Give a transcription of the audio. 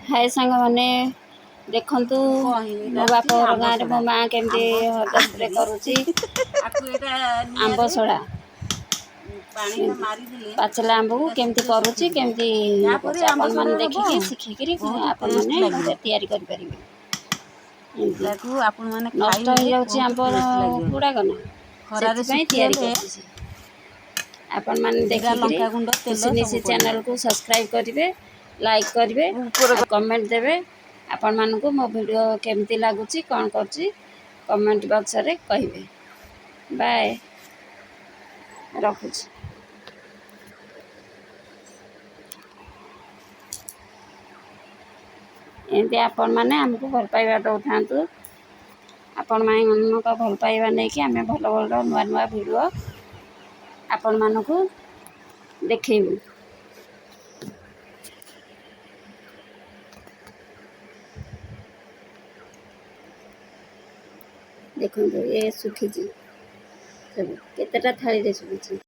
हाय सांग मैंने देखंतु मो बाप घर गाँव में मो माँ केमती हरदा स्प्रे करुच्ची आंब सड़ा पाचला आंब को केमती करुच्ची केमती आपण मैंने देखिकी शिखिकी आपण मैंने तैयारी कर परिबे। नष्ट हो जाउची आंब गुड़ाक ना से तैयारी करछि। आपण मैंने देखिकी खुशी निशी चैनल को सब्सक्राइब करेंगे, लाइक करेंगे और कमेंट देवे। आपण मानक मो वीडियो केमती लगुच कौन कर कमेंट बॉक्स रे कहिबे। बाय रखुच। एमती आपण मैंने आमको भल पाइबा दौथांतु। आपण मानक भल पाइबा नहीं कि आम भल भल नुआ नुआ वीडियो आपण मानक देखेबू। देखो ये सुखी सब केतेटा थाली रे सुखी।